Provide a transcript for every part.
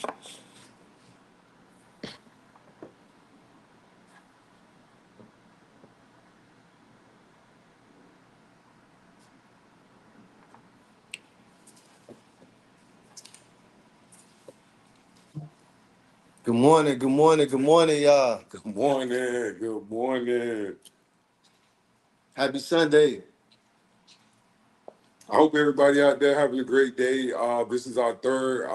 Good morning, good morning, good morning, y'all. Good morning. Good morning. Happy Sunday. I hope everybody out there having a great day. This is our third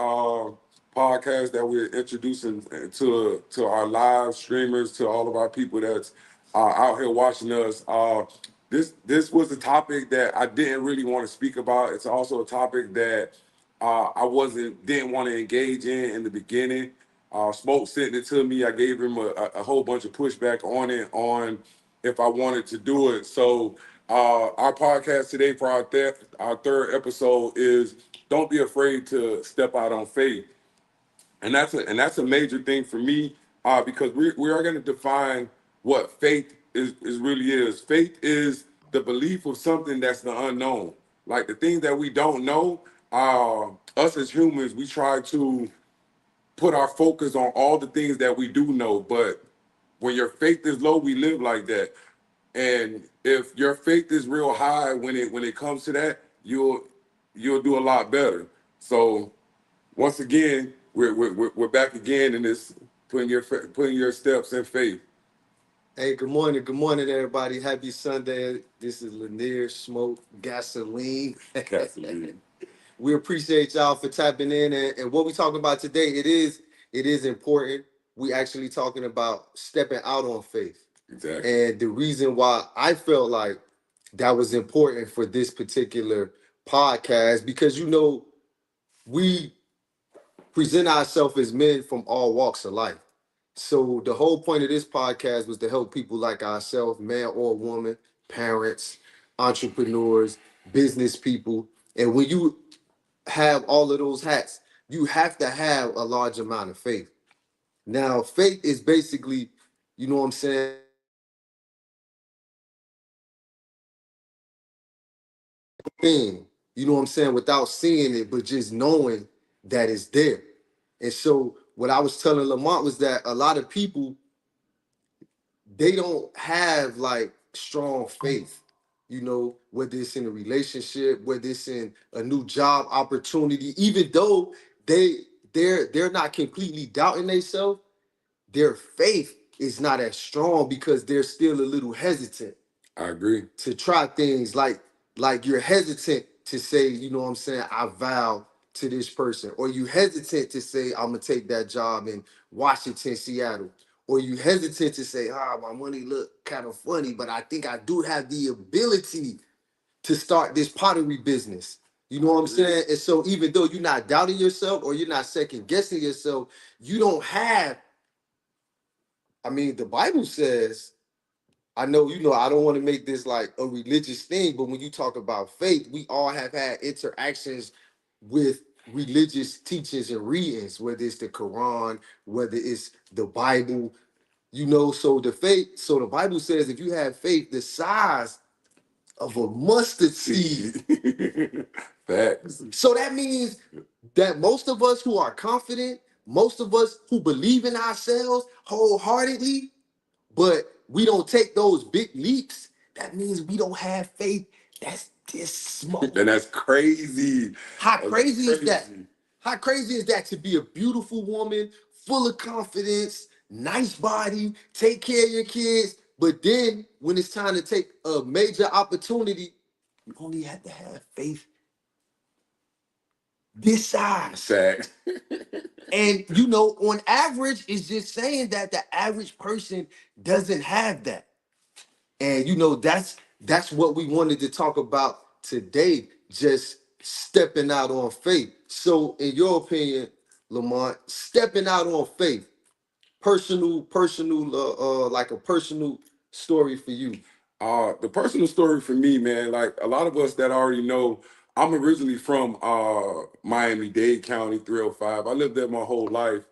podcast that we're introducing to our live streamers, to all of our people that's out here watching us. This was a topic that I didn't really want to speak about. It's also a topic that I didn't want to engage in the beginning. Smoke sent it to me. I gave him a whole bunch of pushback on it, on if I wanted to do it. So our podcast today for our third episode is "Don't be afraid to step out on faith," and that's a major thing for me because we are going to define what faith is really is. Faith is the belief of something that's the unknown, like the things that we don't know. Us as humans, we try to put our focus on all the things that we do know, but when your faith is low, we live like that. And if your faith is real high when it comes to that, you'll do a lot better. So once again, we're back again in this putting your steps in faith. Hey, good morning, everybody. Happy Sunday. This is Lanier Smoke Gasoline. Gasoline. We appreciate y'all for tapping in, and what we talking about today. It is important. We actually talking about stepping out on faith, Exactly. and the reason why I felt like that was important for this particular podcast because we present ourselves as men from all walks of life. So the whole point of this podcast was to help people like ourselves, man or woman, parents, entrepreneurs, business people. And when you have all of those hats, you have to have a large amount of faith. Now, faith is basically, you know what I'm saying, thing, you know what I'm saying, without seeing it, but just knowing that it's there. And so what I was telling Lamont was that a lot of people, they don't have like strong faith, whether it's in a relationship, whether it's in a new job opportunity, even though they're not completely doubting themselves, their faith is not as strong because they're still a little hesitant I agree. to try things like you're hesitant to say, you know what I'm saying, I vow to this person, or you hesitant to say I'm gonna take that job in Washington, Seattle, or you hesitant to say, my money look kind of funny, but I think I do have the ability to start this pottery business. You know what I'm saying? And so even though you're not doubting yourself or you're not second guessing yourself, you don't have, I mean, the Bible says, I know, I don't want to make this like a religious thing, but when you talk about faith, we all have had interactions with religious teachings and readings, whether it's the Quran, whether it's the Bible, so the Bible says if you have faith the size of a mustard seed. Facts. So that means that most of us who are confident, most of us who believe in ourselves wholeheartedly, but we don't take those big leaps, that means we don't have faith that's this small. And that's crazy. How crazy is that? How crazy is that to be a beautiful woman, full of confidence, nice body, take care of your kids, but then when it's time to take a major opportunity, you only have to have faith this size. Facts. And on average, it's just saying that the average person doesn't have that. And that's what we wanted to talk about today, just stepping out on faith. So in your opinion, Lamont, stepping out on faith, like a personal story for you. The personal story for me, man, like a lot of us that already know, I'm originally from Miami-Dade County, 305. I lived there my whole life.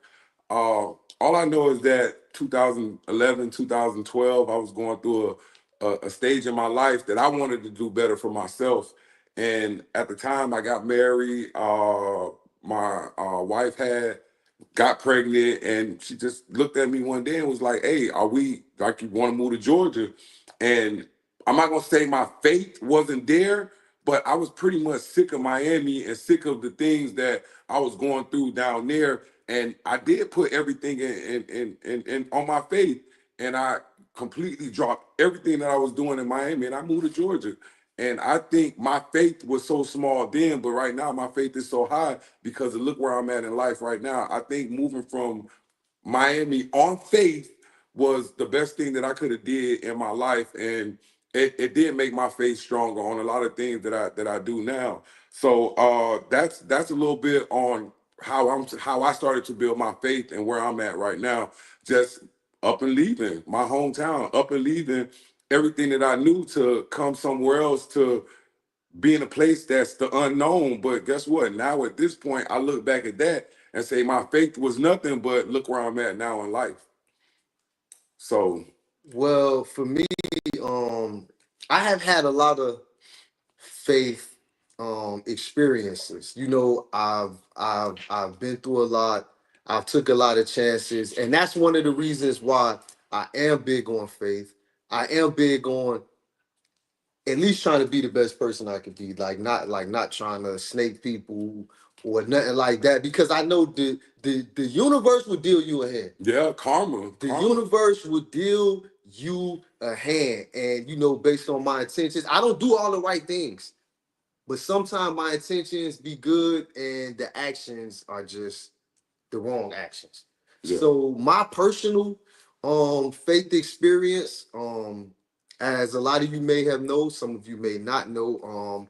All I know is that 2011, 2012, I was going through a stage in my life that I wanted to do better for myself. And at the time I got married, my wife had got pregnant, and she just looked at me one day and was like, "Hey, are we like you want to move to Georgia?" And I'm not gonna say my faith wasn't there, but I was pretty much sick of Miami and sick of the things that I was going through down there. And I did put everything in on my faith, and I completely dropped everything that I was doing in Miami, and I moved to Georgia. And I think my faith was so small then, but right now my faith is so high because of look where I'm at in life right now. I think moving from Miami on faith was the best thing that I could have did in my life, and it did make my faith stronger on a lot of things that I do now. So that's a little bit on how I started to build my faith and where I'm at right now. Just up and leaving my hometown, up and leaving everything that I knew to come somewhere else to be in a place that's the unknown. But guess what? Now at this point, I look back at that and say my faith was nothing, but look where I'm at now in life. So Well, for me, um, I have had a lot of faith experiences. You know, I've been through a lot. I've took a lot of chances, and that's one of the reasons why I am big on faith. I am big on at least trying to be the best person I could be. Like not trying to snake people or nothing like that. Because I know the universe will deal you a hand. yeah, karma, The karma. universe will deal you a hand. And you know, based on my intentions, I don't do all the right things. But sometimes my intentions be good and the actions are just the wrong actions. Yeah. So my personal faith experience, as a lot of you may have known, some of you may not know,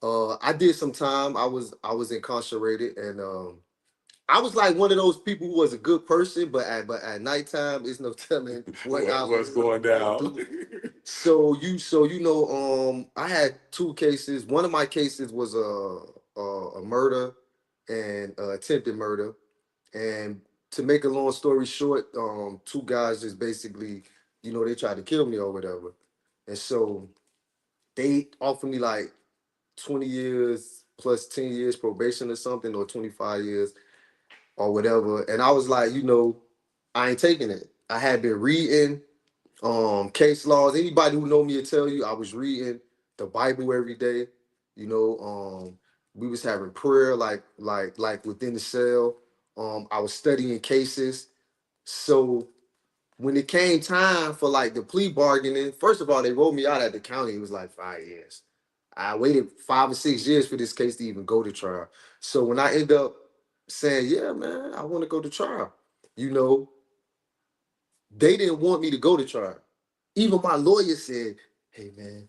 I did some time. I was incarcerated, and I was like one of those people who was a good person, but at nighttime, there's no telling What's going down? So you know, I had two cases. One of my cases was a murder and attempted murder. And to make a long story short, two guys just basically, you know, they tried to kill me or whatever. And so they offered me like 20 years plus 10 years probation or something, or 25 years or whatever. And I was like, you know, I ain't taking it. I had been reading case laws. Anybody who know me will tell you I was reading the Bible every day. You know, we was having prayer like within the cell. I was studying cases. So when it came time for like the plea bargaining, first of all, they rolled me out at the county. It was like 5 years. I waited 5 or 6 years for this case to even go to trial. So when I end up saying, yeah, man, I want to go to trial, you know, they didn't want me to go to trial. Even my lawyer said, hey, man,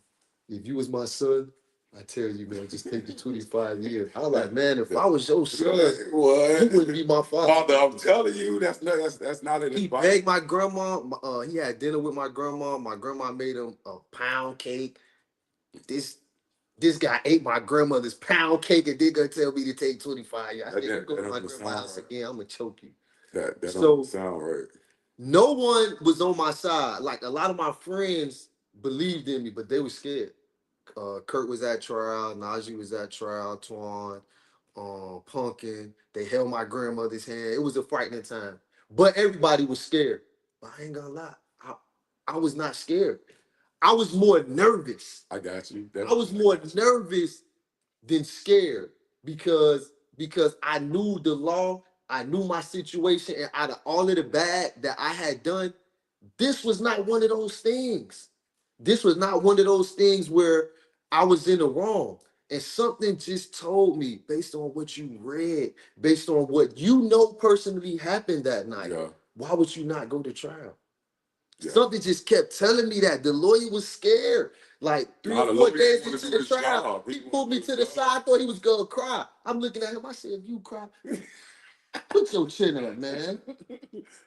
if you was my son, I tell you, man, just take the 25 years. I was like, man, if I was your son, What? you wouldn't be my father. Father, I'm telling you, that's not an He advice. begged my grandma. He had dinner with my grandma. My grandma made him a pound cake. This this guy ate my grandmother's pound cake and then gonna tell me to take 25 years. I said, you go to my grandma's house again, I'm gonna choke you. That So don't sound right. no one was on my side. Like a lot of my friends believed in me, but they were scared. Kurt was at trial, Najee was at trial, Twan, Pumpkin. They held my grandmother's hand. It was a frightening time. But everybody was scared. But I ain't gonna lie. I was not scared. I was more nervous. I got you. I was more nervous than scared because I knew the law, I knew my situation, and out of all of the bad that I had done, this was not one of those things. This was not one of those things where I was in the wrong. And something just told me, based on what you read, based on what you know personally happened that night, Yeah. why would you not go to trial? Yeah. Something just kept telling me that. The lawyer was scared. Like three or four days into the trial, he pulled me to the side. I thought he was gonna cry. I'm looking at him. I said, "If you cry, put your chin up, man.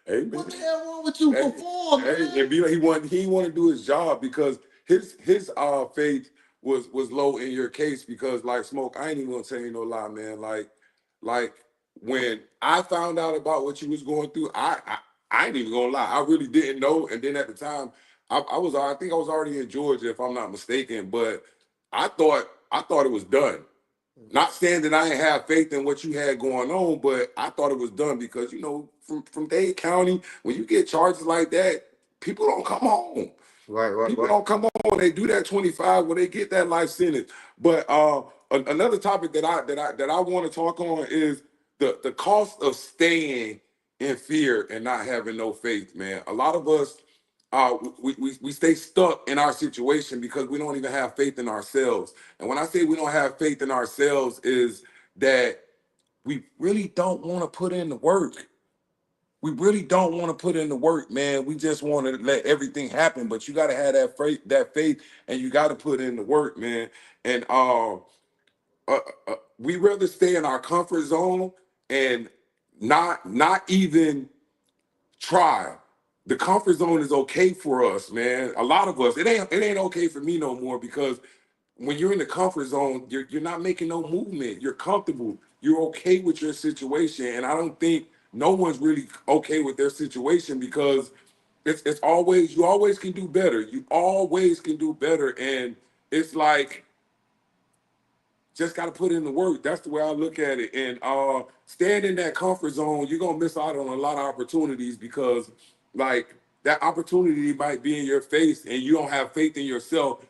Hey, man. What the hell wrong with you? Hey, Perform, man." hey, and be like he want to do his job because his faith was low in your case because like Smoke, I ain't even gonna tell you no lie, man. Like when I found out about what you was going through, I ain't even gonna lie, I really didn't know. And then at the time, I think I was already in Georgia if I'm not mistaken, but I thought it was done. Not saying that I ain't have faith in what you had going on, but I thought it was done because, from Dade County, when you get charges like that, people don't come home. People don't come on. They do that 25 when they get that life sentence. But another topic that I want to talk on is the cost of staying in fear and not having no faith, man. A lot of us we stay stuck in our situation because we don't even have faith in ourselves. And when I say we don't have faith in ourselves, is that we really don't want to put in the work. We really don't want to put in the work, man. We just want to let everything happen. But you got to have that faith, and you got to put in the work, man. And we rather stay in our comfort zone and not even try. The comfort zone is okay for us, man. A lot of us, it ain't okay for me no more because when you're in the comfort zone, you're not making no movement. You're comfortable. You're okay with your situation, and I don't think no one's really okay with their situation because it's always you always can do better. You always can do better, and it's like just got to put in the work. That's the way I look at it. And staying in that comfort zone, you're gonna miss out on a lot of opportunities because, like, that opportunity might be in your face, and you don't have faith in yourself.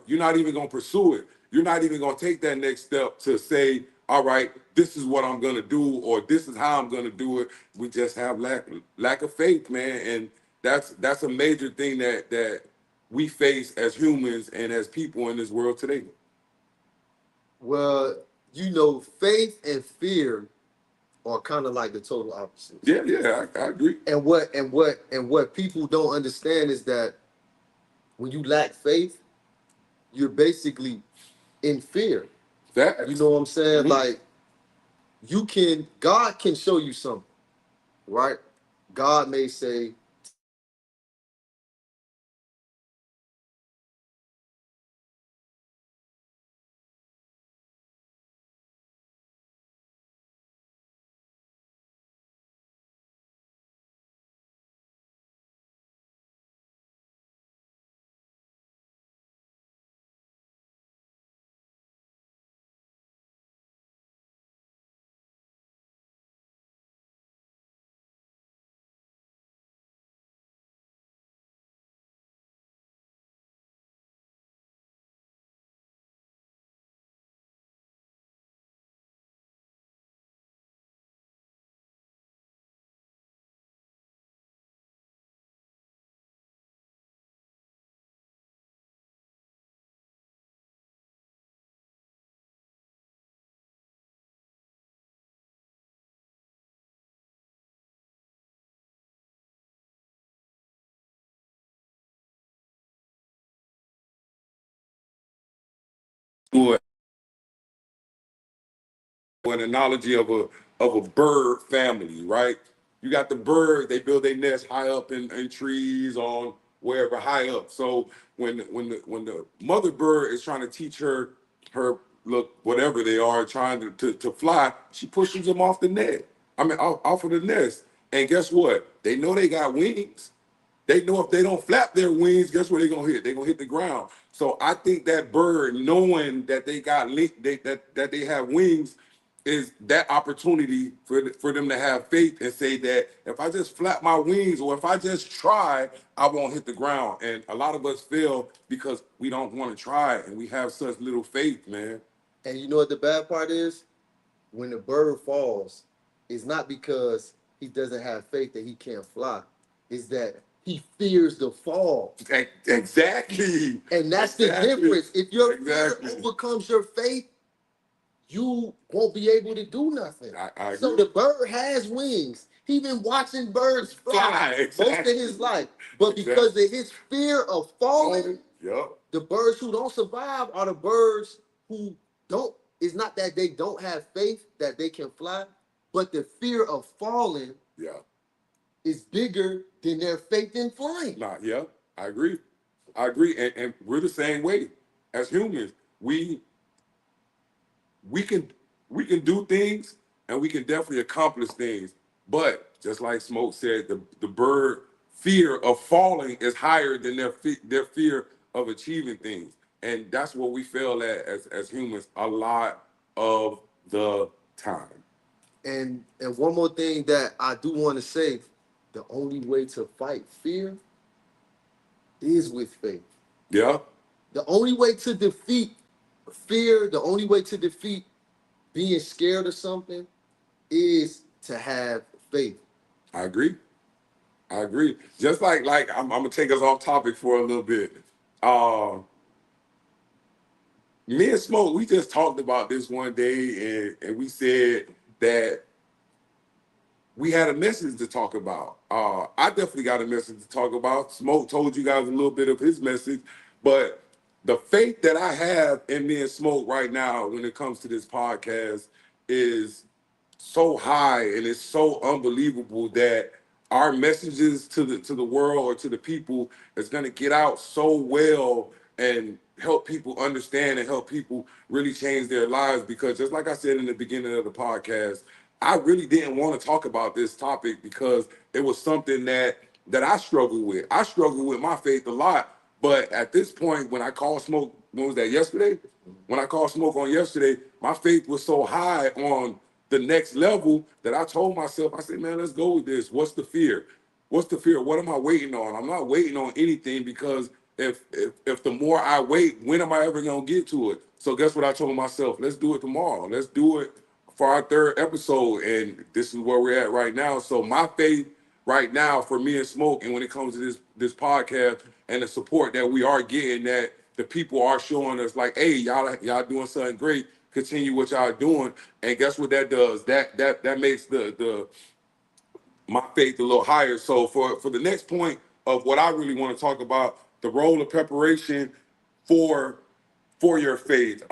You're not even gonna pursue it. You're not even gonna take that next step to say, all right, this is what I'm gonna do, or this is how I'm gonna do it. We just have lack of faith, man, and that's a major thing that we face as humans and as people in this world today. Well, faith and fear are kind of like the total opposites. Yeah, I agree. And what people don't understand is that when you lack faith, you're basically in fear. Facts. You know what I'm saying? Mhm. Like God can show you something, right? God may say, To an analogy of a bird family, right? You got the bird, they build their nest high up in trees on wherever high up. So when the mother bird is trying to teach her look whatever they are trying to fly, she pushes them off the net. I mean off of the nest. And guess what? They know they got wings. They know if they don't flap their wings, guess where they're gonna hit? They're gonna hit the ground. So I think that bird, knowing that they got that they have wings, is that opportunity for them to have faith and say that if I just flap my wings or if I just try, I won't hit the ground. And a lot of us fail because we don't want to try and we have such little faith, man. and you know what the bad part is? When the bird falls, it's not because he doesn't have faith that he can't fly. It's that he fears the fall. Exactly. And that's the difference. If your fear overcomes your faith, you won't be able to do nothing. I So agree. the bird has wings. He been watching birds fly most of his life. But because of his fear of falling, Yep. the birds who don't survive are the birds who don't. It's not that they don't have faith that they can fly, but the fear of falling Yeah. is bigger than their faith in flying. Nah, yeah, I agree. I agree. And we're the same way as humans. We can we can do things and we can definitely accomplish things. But just like Smoke said, the bird fear of falling is higher than their fear of achieving things. And that's what we fail at as humans a lot of the time. And one more thing that I do want to say, the only way to fight fear is with faith. Yeah, The only way to defeat fear, the only way to defeat being scared of something is to have faith. I agree. I agree. Just like I'm gonna take us off topic for a little bit. Uh, Me and Smoke, we just talked about this one day, and we said that we had a message to talk about. I definitely got a message to talk about. Smoke told you guys a little bit of his message, but the faith that I have in me and Smoke right now when it comes to this podcast is so high and it's so unbelievable that our messages to the world or to the people is going to get out so well and help people understand and help people really change their lives. Because just like I said in the beginning of the podcast, I really didn't want to talk about this topic because it was something that I struggled with. I struggled with my faith a lot, but at this point, when I called Smoke, when was that, yesterday? When I called Smoke on yesterday, my faith was so high on the next level that I told myself, I said, man, let's go with this. What's the fear? What's the fear? What am I waiting on? I'm not waiting on anything, because if the more I wait, when am I ever gonna get to it? So guess what I told myself? Let's do it tomorrow. Let's do it for our third episode. And this is where we're at right now. So my faith right now for me and Smoke, and when it comes to this podcast and the support that we are getting, that the people are showing us like, hey, y'all doing something great. Continue what y'all doing. And guess what that does? That makes the my faith a little higher. So for the next point of what I really want to talk about, the role of preparation for your faith.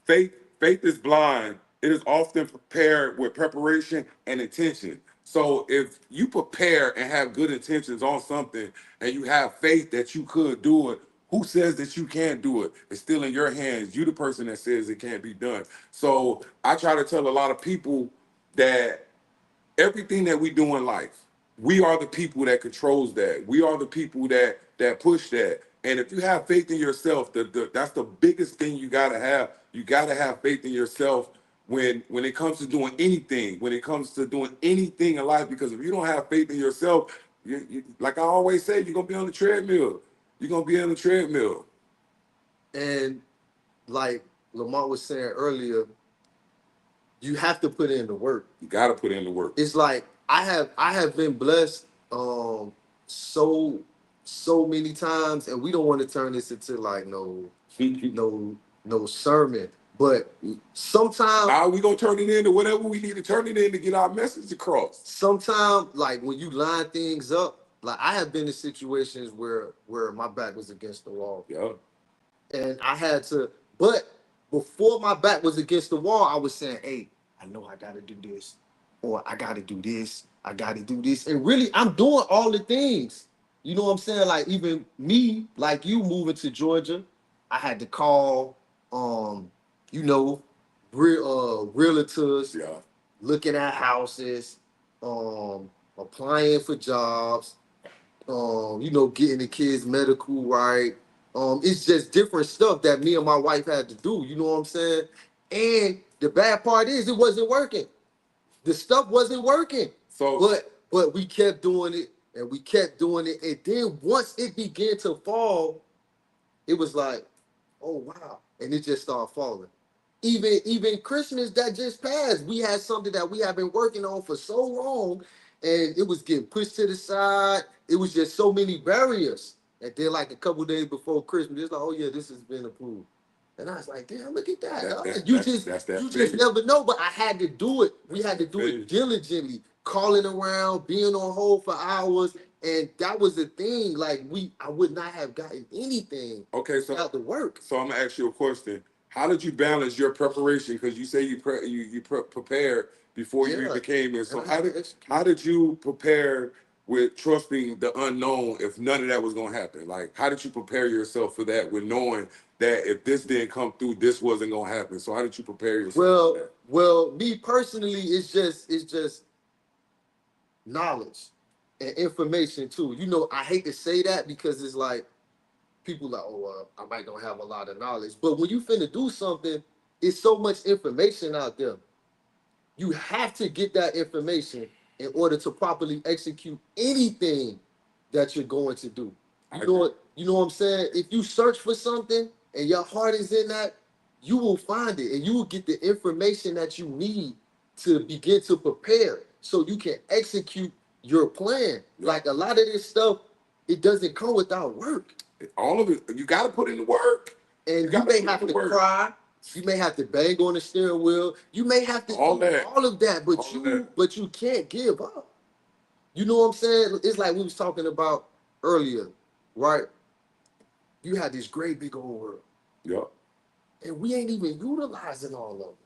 Faith is blind. It is often prepared with preparation and intention. So if you prepare and have good intentions on something and you have faith that you could do it, who says that you can't do it? It's still in your hands. You the person that says it can't be done. So I try to tell a lot of people that everything that we do in life, we are the people that controls that. We are the people that push that. And if you have faith in yourself, that's the biggest thing you gotta have. You gotta have faith in yourself when it comes to doing anything. When it comes to doing anything in life, because if you don't have faith in yourself, like I always say, you're gonna be on the treadmill. You're gonna be on the treadmill. And like Lamont was saying earlier, you have to put in the work. You gotta put in the work. It's like I have been blessed so so many times, and we don't want to turn this into like no sermon, but sometimes Now we gonna turn it into whatever we need to turn it in to get our message across. sometimes like when you line things up, like I have been in situations where my back was against the wall, Yeah. and I had to, but before my back was against the wall, I was saying, hey, I know I gotta do this, or I gotta do this, I gotta do this. And really, I'm doing all the things. You know what I'm saying? Like even me, like you moving to Georgia, I had to call you know, realtors, Yeah. looking at houses, applying for jobs, you know, getting the kids medical right. It's just different stuff that me and my wife had to do. You know what I'm saying? And the bad part is it wasn't working. The stuff wasn't working. So But we kept doing it and we kept doing it. And then once it began to fall, it was like, oh wow. And it just started falling. Even Christmas that just passed, we had something that we have been working on for so long, and it was getting pushed to the side. It was just so many barriers. And then like a couple days before Christmas, it's like, oh yeah, this has been approved. And I was like, damn, look at that. You just never know. But I had to do it. We had to do it diligently, calling around, being on hold for hours. And that was the thing. Like I would not have gotten anything without the work. So I'm gonna ask you a question. How did you balance your preparation? Because you say you prepared before you even came in. So how did you prepare with trusting the unknown if none of that was gonna happen? Like how did you prepare yourself for that with knowing that if this didn't come through, this wasn't gonna happen? So how did you prepare yourself for that? Well, me personally, it's just knowledge and information too. You know, I hate to say that because it's like people like, oh, I might not have a lot of knowledge. But when you finna do something, it's so much information out there. You have to get that information in order to properly execute anything that you're going to do. You know what I'm saying? If you search for something and your heart is in that, you will find it and you will get the information that you need to begin to prepare so you can execute your plan. Yeah. Like a lot of this stuff, it doesn't come without work. All of it, you got to put in the work. And you may have to cry. You may have to bang on the steering wheel. You may have to All do that. all of that, but All of that. but you can't give up. You know what I'm saying? It's like we was talking about earlier, right? You had this great big old world, Yeah. and we ain't even utilizing all of it.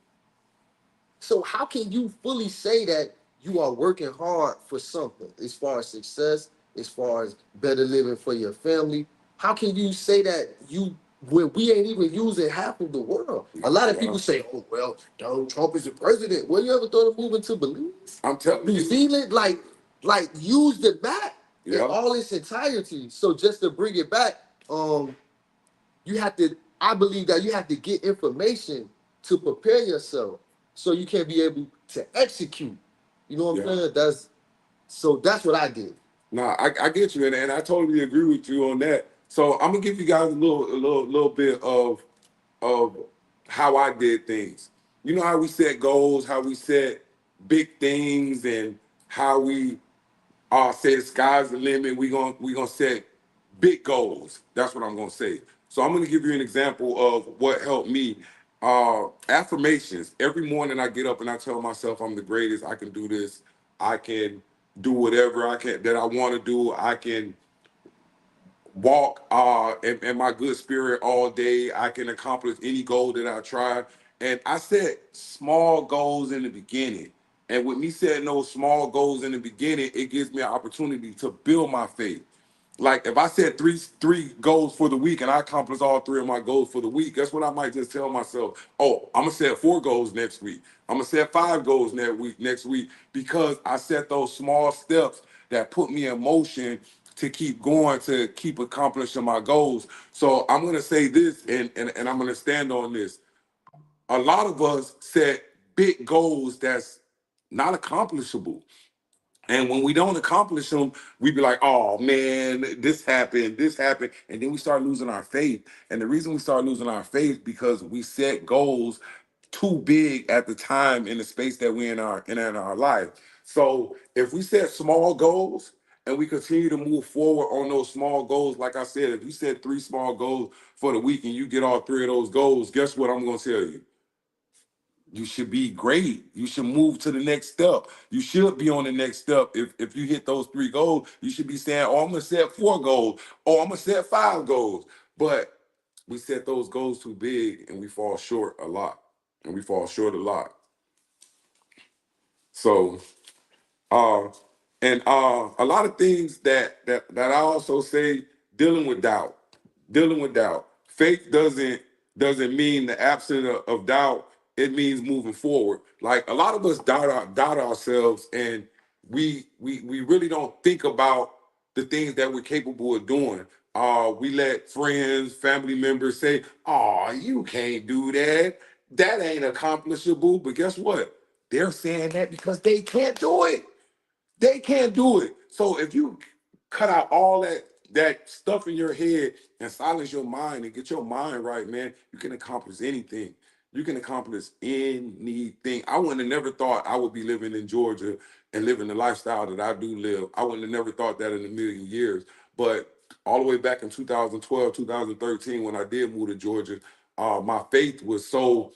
So how can you fully say that you are working hard for something as far as success, as far as better living for your family? How can you say that you when we ain't even using half of the world? A lot of people say, "Oh well, Donald Trump is the president." Well, you ever thought of moving to Belize? I'm telling New you. Zealand, like use the map in Yeah. all its entirety. So just to bring it back, you have to. I believe that you have to get information to prepare yourself so you can be able to execute. You know what I'm saying? That's what I did. Nah, I get you, and I totally agree with you on that. So I'm gonna give you guys a little bit of how I did things. You know how we set goals, how we set big things, and how we say the sky's the limit. We gonna set big goals. That's what I'm gonna say. So I'm gonna give you an example of what helped me. Affirmations. Every morning I get up and I tell myself I'm the greatest. I can do this. I can do whatever I can that I want to do. I can walk in my good spirit all day. I can accomplish any goal that I try. And I set small goals in the beginning. And with me setting those small goals in the beginning, it gives me an opportunity to build my faith. Like if I set three goals for the week and I accomplish all three of my goals for the week, guess what? I might just tell myself, oh, I'm gonna set 4 goals next week. I'm gonna set 5 goals next week because I set those small steps that put me in motion to keep going, to keep accomplishing my goals. So I'm gonna say this and I'm gonna stand on this. A lot of us set big goals that's not accomplishable. And when we don't accomplish them, we be like, oh man, this happened. And then we start losing our faith. And the reason we start losing our faith because we set goals too big at the time in the space that we're in our life. So if we set small goals and we continue to move forward on those small goals, like I said, if you set 3 small goals for the week and you get all 3 of those goals, guess what I'm gonna tell you? You should be great. You should move to the next step. You should be on the next step. If you hit those 3 goals, you should be saying, oh, I'm gonna set 4 goals, or I'm gonna set 5 goals. But we set those goals too big and we fall short a lot. And we fall short a lot. So uh, and a lot of things that I also say dealing with doubt. Faith doesn't mean the absence of doubt. It means moving forward. Like a lot of us doubt ourselves, and we really don't think about the things that we're capable of doing. We let friends, family members say, "Oh, you can't do that. That ain't accomplishable." But guess what? They're saying that because they can't do it. They can't do it. So if you cut out all that stuff in your head and silence your mind and get your mind right, man, you can accomplish anything. You can accomplish anything. I wouldn't have never thought I would be living in Georgia and living the lifestyle that I do live. I wouldn't have never thought that in a million years. But all the way back in 2012, 2013, when I did move to Georgia, my faith was so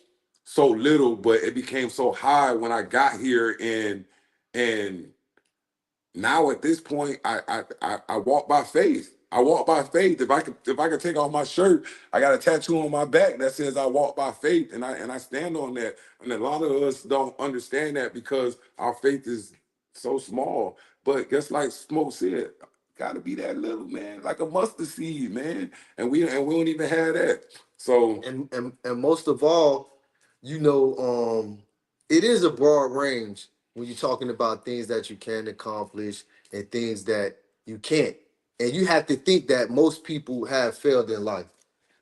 little, but it became so high when I got here and now at this point, I walk by faith. I walk by faith. If I could take off my shirt, I got a tattoo on my back that says I walk by faith, and I stand on that. And a lot of us don't understand that because our faith is so small. But just like Smoke said, gotta be that little, man, like a mustard seed, man. And we don't even have that. So And most of all, you know, it is a broad range when you're talking about things that you can accomplish and things that you can't. And you have to think that most people have failed in life.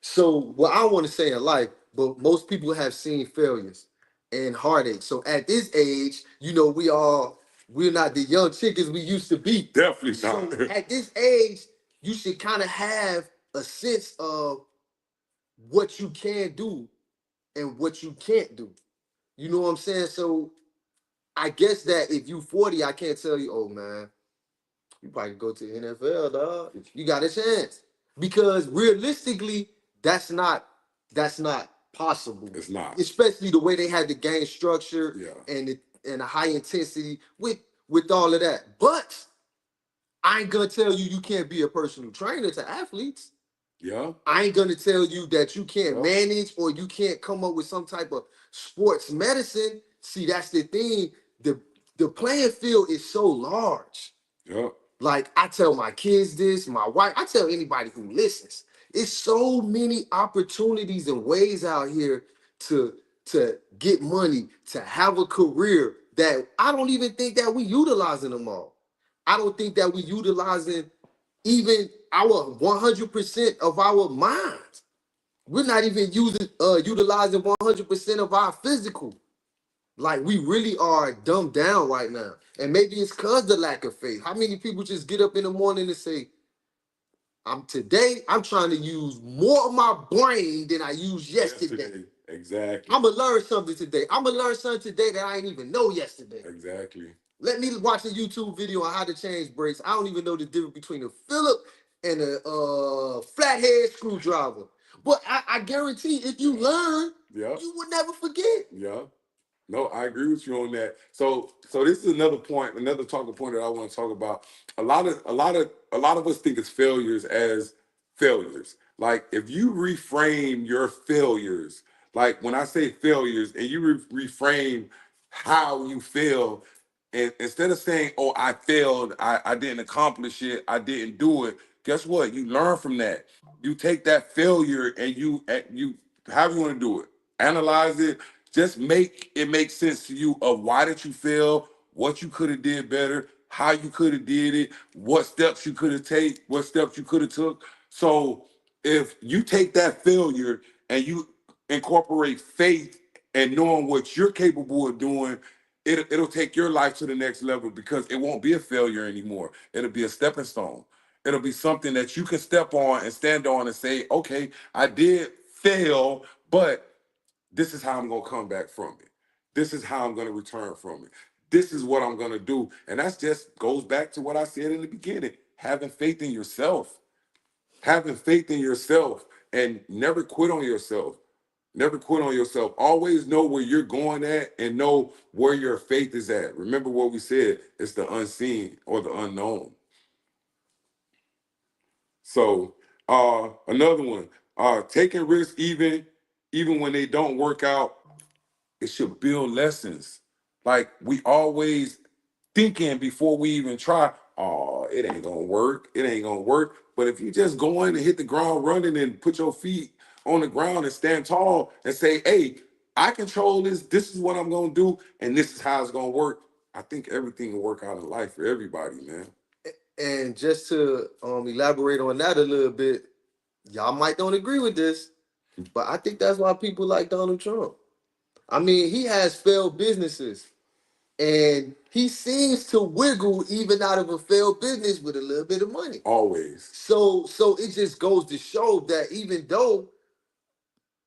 So what I want to say in life, but most people have seen failures and heartache. So at this age, we're not the young chickens we used to be. Definitely So not. at this age, you should kind of have a sense of what you can do and what you can't do. You know what I'm saying? So I guess that if you 40, I can't tell you, oh man, you probably go to the NFL, dog. You got a chance. Because realistically, that's not possible. It's not. Especially the way they had the game structure Yeah. and the high intensity with all of that. But I ain't gonna tell you you can't be a personal trainer to athletes. Yeah. I ain't gonna tell you that you can't Yeah. manage or you can't come up with some type of sports medicine. See, that's the thing. The playing field is so large. Yeah. Like I tell my kids this, my wife, I tell anybody who listens. It's so many opportunities and ways out here to get money, to have a career that I don't even think that we utilizing them all. I don't think that we utilizing even our 100% of our minds. We're not even utilizing 100% of our physical. Like we really are dumbed down right now. And maybe it's cause the lack of faith. How many people just get up in the morning and say, I'm trying to use more of my brain than I used yesterday. Exactly. I'm gonna learn something today. I'm gonna learn something today that I didn't even know yesterday. Exactly. Let me watch a YouTube video on how to change brakes. I don't even know the difference between a Phillips and a flathead screwdriver. But I guarantee if you learn, you would never forget. Yeah. No, I agree with you on that. So this is another point, another talking point that I want to talk about. A lot of us think it's failures as failures. Like if you reframe your failures, like when I say failures, and you reframe how you feel, and instead of saying, "Oh, I failed, I didn't accomplish it, I didn't do it," guess what? You learn from that. You take that failure and you how you want to do it. Analyze it, just make it make sense to you of why did you fail, what you could have did better, how you could have did it, what steps you could have take, what steps you could have took. So if you take that failure and you incorporate faith and knowing what you're capable of doing, it'll take your life to the next level because it won't be a failure anymore. It'll be a stepping stone. It'll be something that you can step on and stand on and say, okay, I did fail, but this is how I'm going to come back from it. This is how I'm going to return from it. This is what I'm going to do. And that's just goes back to what I said in the beginning, having faith in yourself. Having faith in yourself and never quit on yourself. Never quit on yourself. Always know where you're going at and know where your faith is at. Remember what we said, it's the unseen or the unknown. So another one, taking risks even when they don't work out, it should build lessons. Like we always thinking before we even try, oh, it ain't gonna work. It ain't gonna work. But if you just go in and hit the ground running and put your feet on the ground and stand tall and say, hey, I control this. This is what I'm gonna do, and this is how it's gonna work. I think everything will work out in life for everybody, man. And just to elaborate on that a little bit, y'all might don't agree with this, but I think that's why people like Donald Trump. I mean, he has failed businesses, and he seems to wiggle even out of a failed business with a little bit of money. Always. So it just goes to show that even though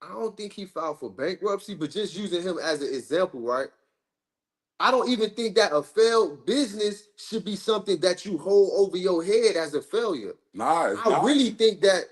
I don't think he filed for bankruptcy, but just using him as an example, right? I don't even think that a failed business should be something that you hold over your head as a failure. Nah, I really think that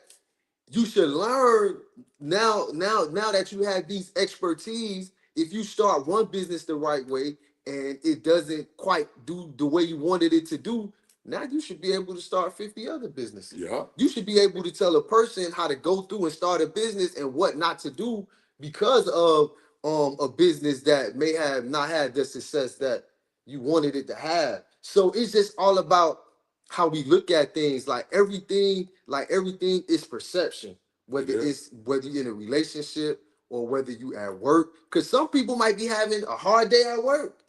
you should learn now that you have these expertise. If you start one business the right way and it doesn't quite do the way you wanted it to do, now you should be able to start 50 other businesses. Yeah. You should be able to tell a person how to go through and start a business and what not to do because of a business that may have not had the success that you wanted it to have. So it's just all about how we look at things. Like everything is perception. Whether you're in a relationship or whether you at work. Because some people might be having a hard day at work.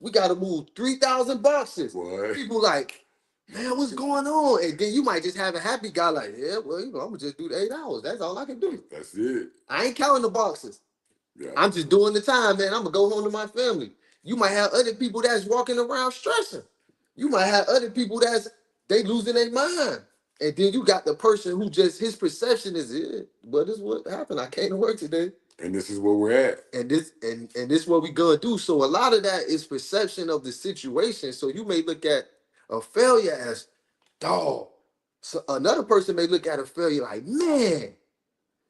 We gotta move 3,000 boxes. Boy. People like, man, what's going on? And then you might just have a happy guy like, yeah, well, I'm gonna just do the 8 hours. That's all I can do. That's it. I ain't counting the boxes. Yeah. I'm just doing the time, man. I'm gonna go home to my family. You might have other people that's walking around stressing. You might have other people they losing their mind. And then you got the person who just his perception is it. But this is what happened. I came to work today. And this is where we're at. And this what we gonna do. So a lot of that is perception of the situation. So you may look at a failure as dog. So another person may look at a failure like, man,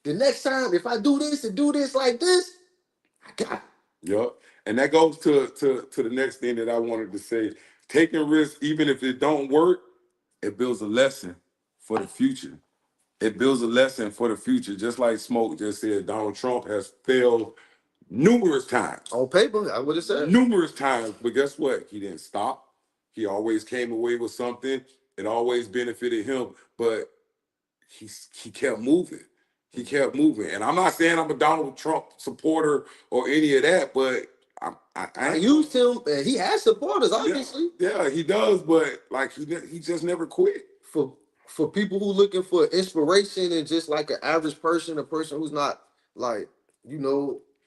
the next time if I do this and do this like this, I got it. Yep. And that goes to the next thing that I wanted to say. Taking risks, even if it don't work, it builds a lesson for the future. It builds a lesson for the future. Just like Smoke just said, Donald Trump has failed numerous times. On paper, I would have said. Numerous times. But guess what? He didn't stop. He always came away with something. It always benefited him. But he kept moving. He kept moving. And I'm not saying I'm a Donald Trump supporter or any of that, but I used him, and he has supporters, obviously. Yeah, he does, but like he just never quit. For people who looking for inspiration and just like an average person, a person who's not like,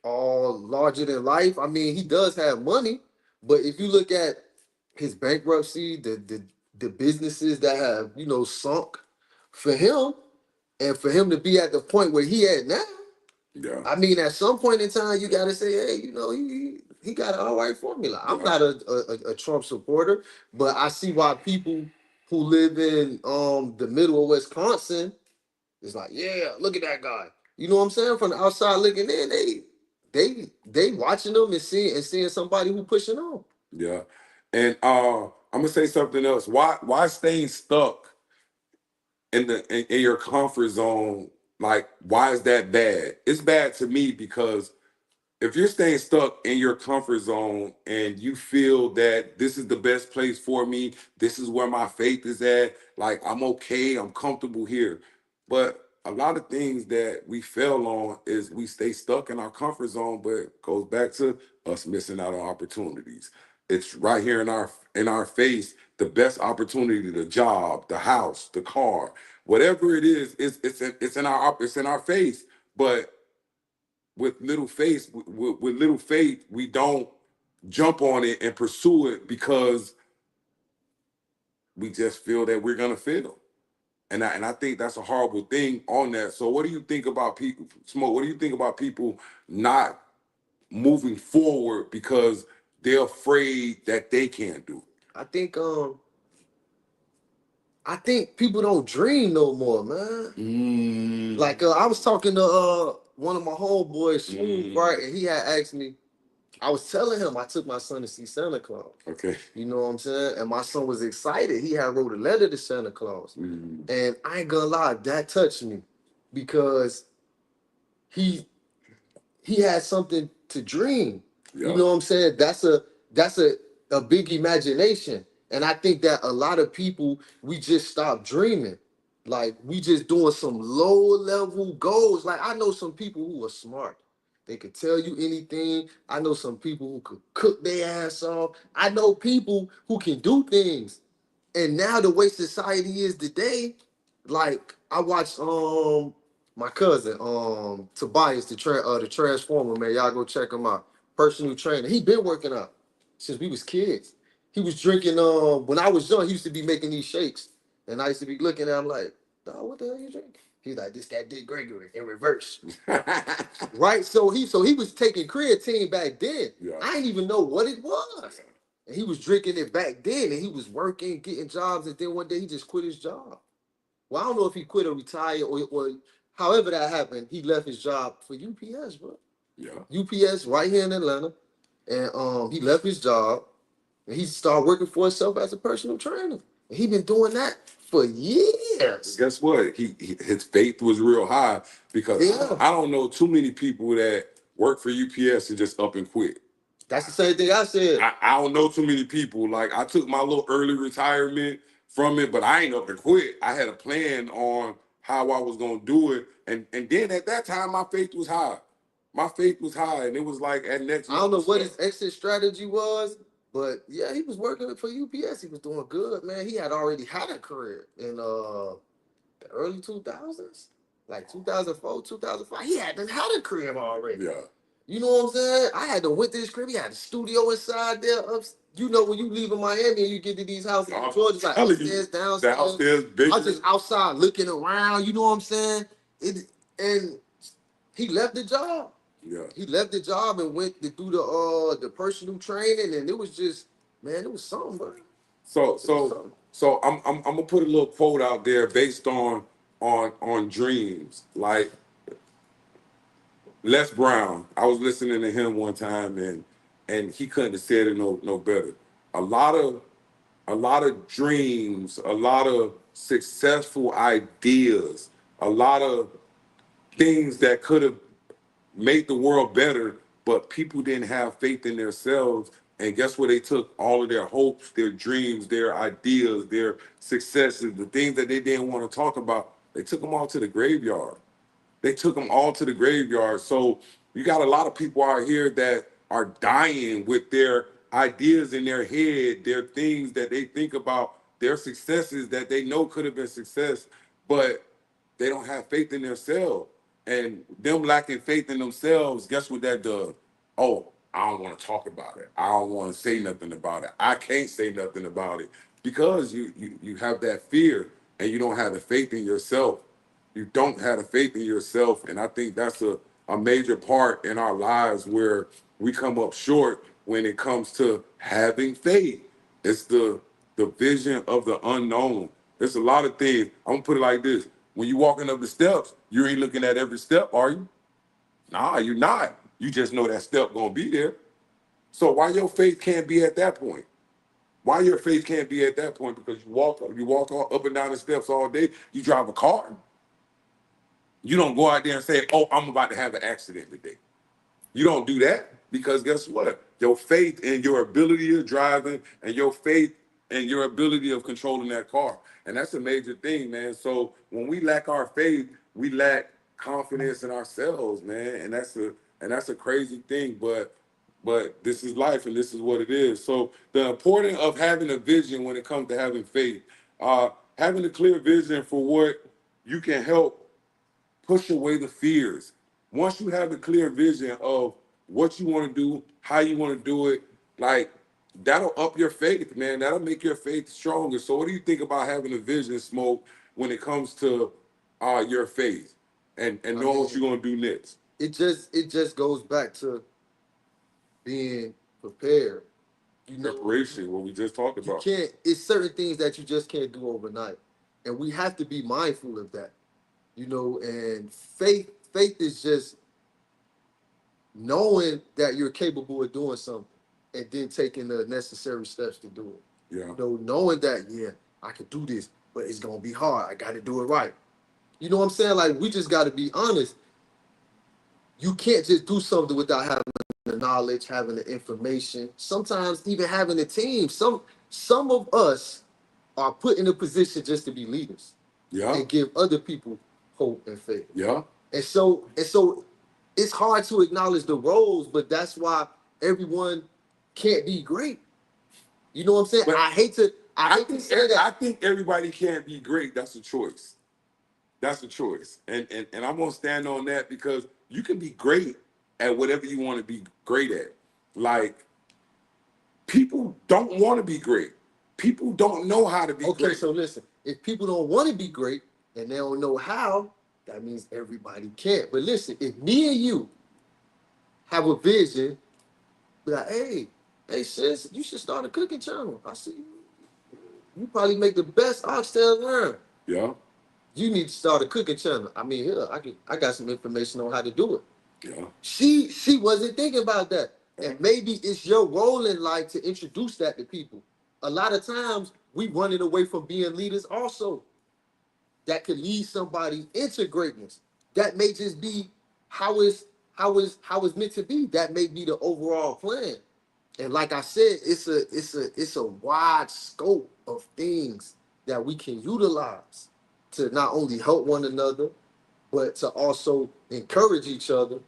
all larger than life. I mean, he does have money, but if you look at his bankruptcy, the businesses that have, sunk for him, and for him to be at the point where he at now, yeah. I mean, at some point in time, you got to say, hey, he got an all right formula. I'm not a Trump supporter, but I see why people who live in the middle of Wisconsin is like, yeah, look at that guy. You know what I'm saying? From the outside looking in, they watching them and seeing somebody who pushing on. Yeah, and I'm gonna say something else. Why staying stuck in your comfort zone? Like, why is that bad? It's bad to me because if you're staying stuck in your comfort zone and you feel that this is the best place for me, this is where my faith is at, like I'm okay, I'm comfortable here. But a lot of things that we fail on is we stay stuck in our comfort zone, but it goes back to us missing out on opportunities. It's right here in our face, the best opportunity, the job, the house, the car, whatever it is, it's in our face. But with little faith, with little faith, we don't jump on it and pursue it because we just feel that we're gonna fail. And I think that's a horrible thing on that. So what do you think about people, Smoke? What do you think about people not moving forward because they're afraid that they can't do it? I think people don't dream no more, man. Like I was talking to one of my homeboys, Smooth, right? And he had asked me, I was telling him I took my son to see Santa Claus. Okay. You know what I'm saying? And my son was excited. He had wrote a letter to Santa Claus. And I ain't gonna lie, that touched me because he had something to dream. Yeah. You know what I'm saying? That's a big imagination. And I think that a lot of people, we just stop dreaming. Like we just doing some low level goals. Like I know some people who are smart. They could tell you anything. I know some people who could cook their ass off. I know people who can do things. And now the way society is today, like I watched my cousin Tobias, the Transformer, man. Y'all go check him out. Personal trainer. He been working out since we was kids. He was drinking when I was young, he used to be making these shakes. And I used to be looking at him like, dog, what the hell you drinking? He's like, this that Dick Gregory in reverse. Right? So he was taking creatine back then. Yeah. I didn't even know what it was. And he was drinking it back then, and he was working, getting jobs, and then one day he just quit his job. Well, I don't know if he quit or retired or however that happened. He left his job for UPS, bro. Yeah. UPS right here in Atlanta. And he left his job and he started working for himself as a personal trainer. And he been doing that for years. Guess what? His faith was real high because I don't know too many people that work for UPS and just up and quit. That's the same thing I said. I don't know too many people. Like I took my little early retirement from it, but I ain't up and quit. I had a plan on how I was gonna do it. And then at that time my faith was high. My faith was high, and it was like at next. I don't know what his exit strategy was, But yeah, he was working for UPS. He was doing good, man. He had already had a career in the early 2000s, like 2004, 2005. He had a career already. Yeah. You know what I'm saying? I had to went to his crib. He had a studio inside there. You know, when you leave in Miami and you get to these houses in Georgia, it's like telling you, upstairs, the downstairs. upstairs I bigger. was just outside looking around. You know what I'm saying? And he left the job. Yeah. He left the job and went to do the personal training, and it was just, man, it was something, bro. So I'm gonna put a little quote out there based on dreams. Like Les Brown, I was listening to him one time, and he couldn't have said it no better. A lot of dreams, a lot of successful ideas, a lot of things that could have made the world better, but people didn't have faith in themselves. And guess what? They took all of their hopes, their dreams, their ideas, their successes, the things that they didn't want to talk about, they took them all to the graveyard. They took them all to the graveyard. So you got a lot of people out here that are dying with their ideas in their head, their things that they think about, their successes that they know could have been success, but they don't have faith in themselves. And them lacking faith in themselves, guess what that does? Oh, I don't want to talk about it. I don't want to say nothing about it. I can't say nothing about it because you have that fear and you don't have the faith in yourself. You don't have the faith in yourself. And I think that's a major part in our lives where we come up short when it comes to having faith. It's the vision of the unknown. There's a lot of things. I'm gonna put it like this. When you walking up the steps, you ain't looking at every step, are you? Nah, you're not. You just know that step gonna be there. So why your faith can't be at that point? Why your faith can't be at that point? Because you walk up and down the steps all day. You drive a car. You don't go out there and say, "Oh, I'm about to have an accident today." You don't do that because guess what? Your faith in your ability of driving and your faith and your ability of controlling that car. And that's a major thing, man. So when we lack our faith, we lack confidence in ourselves, man. And that's a crazy thing, but this is life and this is what it is. So the importance of having a vision when it comes to having faith, having a clear vision for what you can help push away the fears. Once you have a clear vision of what you want to do, how you want to do it, like that'll up your faith, man. That'll make your faith stronger. So, what do you think about having a vision, Smoke, when it comes to your faith and knowing what you're gonna do next? It just goes back to being prepared. You know, Preparation, what we just talked you about. can't. It's certain things that you just can't do overnight, and we have to be mindful of that. You know, and faith is just knowing that you're capable of doing something, and then taking the necessary steps to do it. Yeah, You know, knowing that, yeah, I can do this, but it's gonna be hard. I got to do it right. You know what I'm saying? Like, we just got to be honest. You can't just do something without having the knowledge, having the information. Sometimes even having a team. Some of us are put in a position just to be leaders yeah, and give other people hope and faith. yeah. And so it's hard to acknowledge the roles, but that's why everyone can't be great. You know what I'm saying? But I hate to say I that. think everybody can't be great. That's a choice. That's a choice. And I'm gonna stand on that because you can be great at whatever you want to be great at. Like people don't want to be great. People don't know how to be Okay, great. so listen, if people don't want to be great and they don't know how, that means everybody can't. But listen, if me and you have a vision, be like, hey sis, you should start a cooking channel. I see you. You probably make the best oxtail around. Yeah, You need to start a cooking channel. I mean, here, I got some information on how to do it. yeah, She wasn't thinking about that. And maybe it's your role in life to introduce that to people. A lot of times we running away from being leaders also. That could lead somebody into greatness. That may just be how it's meant to be. That may be the overall plan. And like I said, it's a wide scope of things that we can utilize to not only help one another, but to also encourage each other,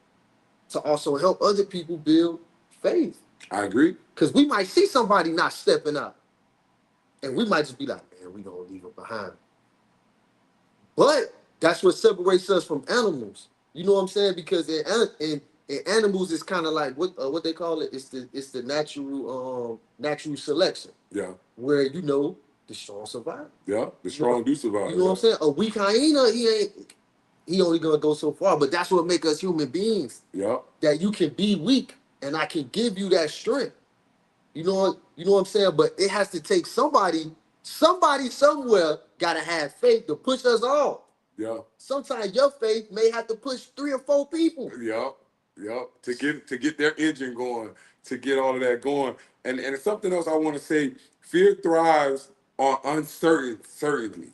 to also help other people build faith. I agree. Because we might see somebody not stepping up, and we might just be like, man, we gonna leave them behind. But that's what separates us from animals. You know what I'm saying? Because in animals, it's kind of like what they call it. It's the natural selection. Yeah. Where the strong survive. Yeah. The strong do survive. You know what I'm saying? A weak hyena, he only gonna go so far. But that's what make us human beings. Yeah. That you can be weak, and I can give you that strength. You know what I'm saying? But it has to take somebody somewhere gotta have faith to push us all. Yeah. Sometimes your faith may have to push 3 or 4 people. Yeah. Yeah. To get their engine going, to get all of that going. And something else I want to say, fear thrives on uncertainty.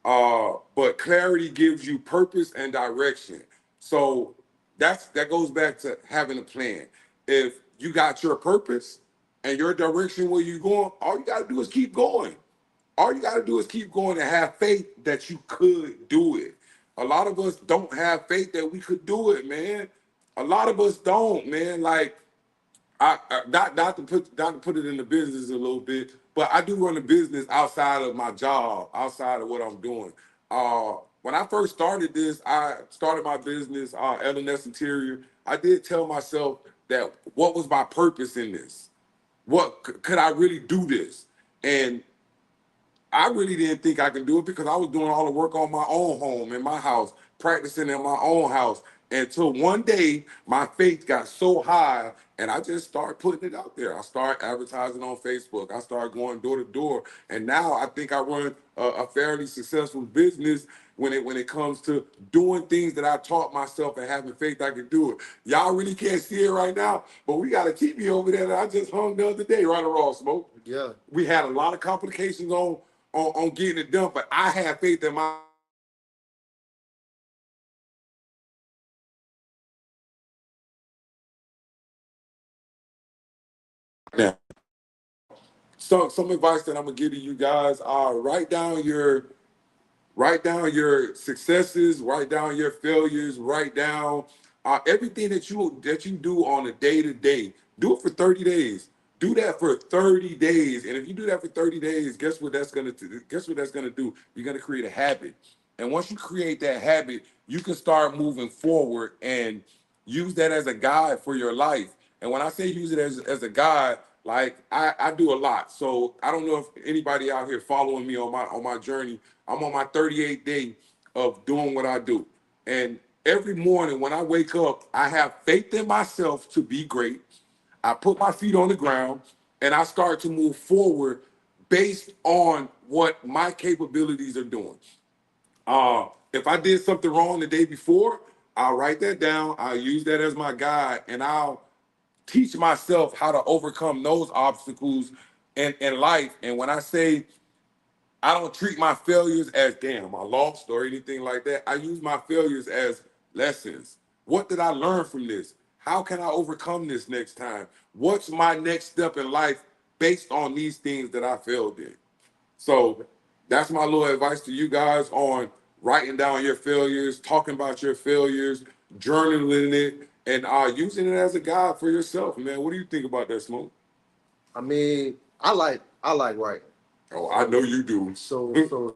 But clarity gives you purpose and direction. So that goes back to having a plan. If you got your purpose and your direction where you're going, all you got to do is keep going. All you got to do is keep going and have faith that you could do it. A lot of us don't have faith that we could do it, man. A lot of us don't, man. Like, not to put it in the business a little bit, but I do run a business outside of my job, outside of what I'm doing. When I first started this, I started my business, LNS Interior. I did tell myself that what was my purpose in this? Could I really do this? And I really didn't think I could do it because I was doing all the work on my own home, in my house, practicing in my own house. Until one day, my faith got so high, and I just started putting it out there. I started advertising on Facebook. I started going door to door, and now I think I run a fairly successful business when it comes to doing things that I taught myself and having faith I could do it. Y'all really can't see it right now, but we got a TV over there that I just hung the other day, right or wrong, Smoke. Yeah. We had a lot of complications on getting it done, but I have faith in my now. So some advice that I'm gonna give to you guys are write down your successes, write down your failures, write down everything that you do on a day to day. Do it for 30 days. Do that for 30 days. And if you do that for 30 days, guess what that's gonna do? You're gonna create a habit. And once you create that habit, you can start moving forward and use that as a guide for your life. And when I say use it as a guide, like I do a lot. So I don't know if anybody out here following me on my journey. I'm on my 38th day of doing what I do. And every morning when I wake up, I have faith in myself to be great. I put my feet on the ground and I start to move forward based on what my capabilities are doing. If I did something wrong the day before, I'll write that down. I'll use that as my guide, and I'll teach myself how to overcome those obstacles in life. And when I say I don't treat my failures as damn I lost or anything like that, I use my failures as lessons. What did I learn from this? How can I overcome this next time? What's my next step in life based on these things that I failed in? So that's my little advice to you guys on writing down your failures, talking about your failures, journaling it, and using it as a guide for yourself, man. What do you think about that, Smoke? I mean, I like writing. Oh, I know you do. So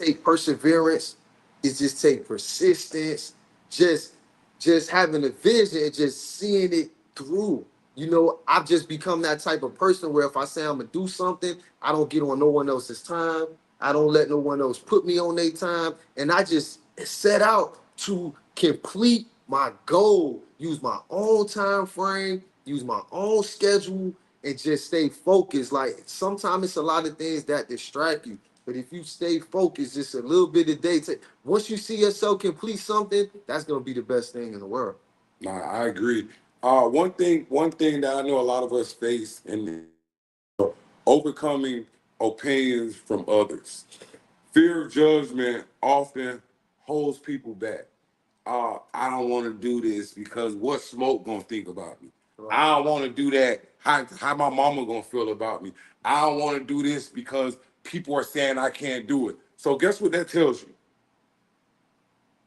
take perseverance. It just take persistence. Just just having a vision and just seeing it through. I've just become that type of person where if I say I'm gonna do something, I don't get on no one else's time. I don't let no one else put me on their time. And I just set out to complete my goal, use my own time frame, use my own schedule, and just stay focused. Like sometimes it's a lot of things that distract you. But if you stay focused, just a little bit a day, once you see yourself complete something, that's gonna be the best thing in the world. Nah, I agree. One thing that I know a lot of us face in overcoming opinions from others. Fear of judgment often holds people back. I don't want to do this because what Smoke gonna think about me. Right. I don't want to do that. How my mama gonna feel about me. I don't want to do this because people are saying I can't do it. So guess what that tells you?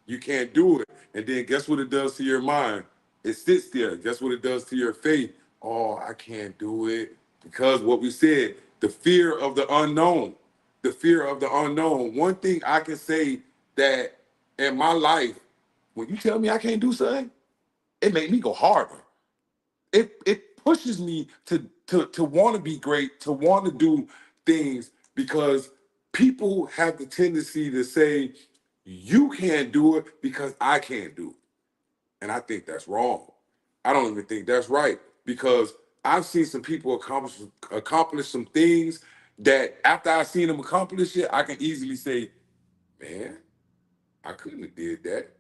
You can't do it. And then guess what it does to your mind? It sits there. Guess what it does to your faith? Oh, I can't do it. Because what we said, the fear of the unknown. The fear of the unknown. One thing I can say that in my life, when you tell me I can't do something, it made me go harder. It pushes me to want to be great, to want to do things because people have the tendency to say, you can't do it because I can't do it. And I think that's wrong. I don't even think that's right because I've seen some people accomplish some things that after I've seen them accomplish it, I can easily say, man, I couldn't have did that.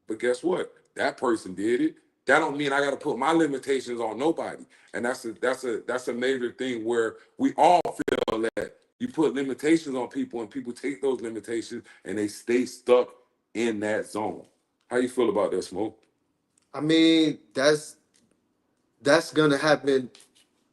But guess what? That person did it. That don't mean I got to put my limitations on nobody. And that's a major thing where we all feel that you put limitations on people and people take those limitations and they stay stuck in that zone. How you feel about that, Smoke? I mean, that's gonna happen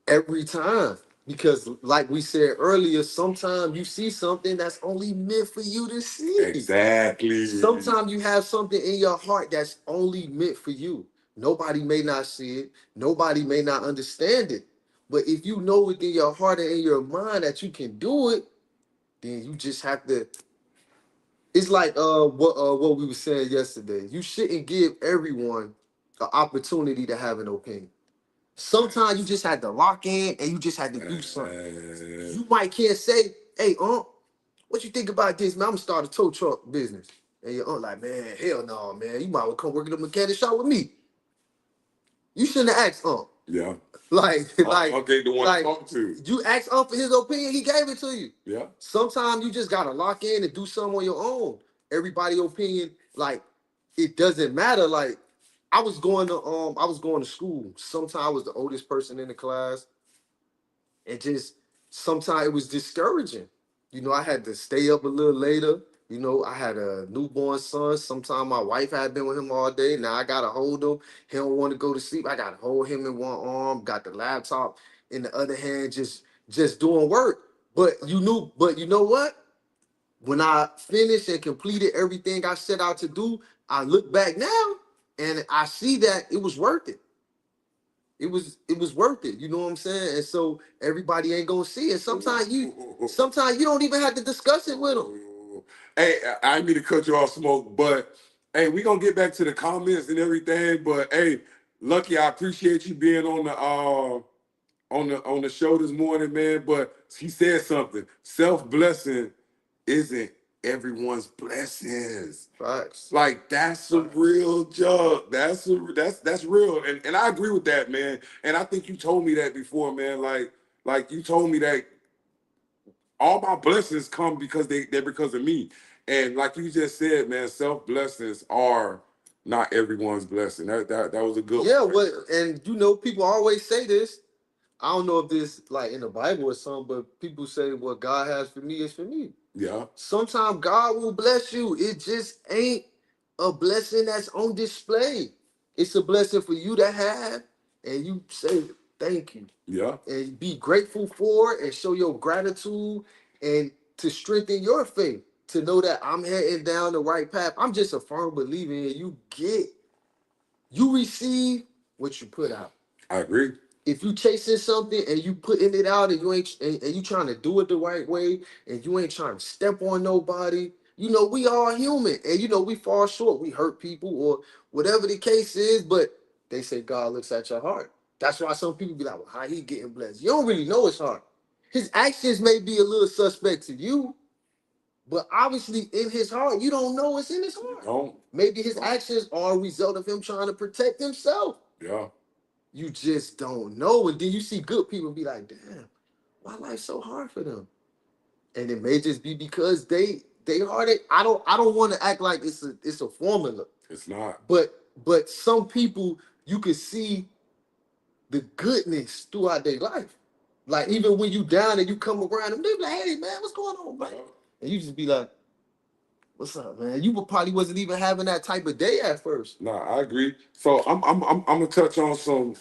every time because like we said earlier, sometimes you see something that's only meant for you to see. Exactly. Sometimes you have something in your heart that's only meant for you. Nobody may not see it, nobody may not understand it, but if you know within your heart and in your mind that you can do it, then you just have to. It's like what we were saying yesterday. You shouldn't give everyone an opportunity to have an opinion. Sometimes you just had to lock in and you just had to do something. You might can't say, hey, what you think about this, man? I'm gonna start a tow truck business. And your aunt like, man, hell no, man. You might well come work at a mechanic shop with me. You shouldn't have asked Yeah. like, Okay, the one like to talk to. you asked for his opinion, he gave it to you. Yeah. Sometimes you just gotta lock in and do something on your own. Everybody's opinion, like, it doesn't matter. Like, I was going to school. Sometimes I was the oldest person in the class, and just sometimes it was discouraging. You know, I had to stay up a little later. You know, I had a newborn son. Sometimes my wife had been with him all day. Now I gotta hold him. He don't want to go to sleep. I gotta hold him in one arm, got the laptop in the other hand, just doing work. But you know what? When I finished and completed everything I set out to do, I look back now and I see that it was worth it. It was worth it. You know what I'm saying? And so everybody ain't gonna see it. Sometimes you don't even have to discuss it with them. Hey, I didn't mean to cut you off, Smoke, but hey, we gonna get back to the comments and everything. But hey, Lucky, I appreciate you being on the show this morning, man. But he said something. Self-blessing isn't everyone's blessings. Facts. Like that's a real job. That's real. And I agree with that, man. And I think you told me that before, man. Like you told me that all my blessings come because they're because of me. And like you just said, man, self blessings are not everyone's blessing. That was a good Yeah, one right what there. and you know, people always say this. I don't know if this like in the Bible or something, but people say what God has for me is for me. Yeah. Sometimes God will bless you. It just ain't a blessing that's on display. It's a blessing for you to have, and you say thank you Yeah. and be grateful for it and show your gratitude and to strengthen your faith to know that I'm heading down the right path. I'm just a firm believer in you receive what you put out. I agree. If you chasing something and you putting it out and and you trying to do it the right way and you ain't trying to step on nobody, you know, we all human and you know we fall short, we hurt people or whatever the case is, but they say God looks at your heart. That's why some people be like, well, how he getting blessed? You don't really know his heart. His actions may be a little suspect to you, but obviously in his heart, you don't know what's in his heart. Don't. Maybe his actions are a result of him trying to protect himself. Yeah. you just don't know. And then you see good people be like, damn, why life so hard for them? And it may just be because they hard. I don't want to act like it's a formula. It's not. But some people you can see the goodness throughout their life. Like even when you down and you come around them, they be like, hey man, what's going on, man? And you just be like, what's up, man? You probably wasn't even having that type of day at first. Nah, I agree. So I'm gonna touch on some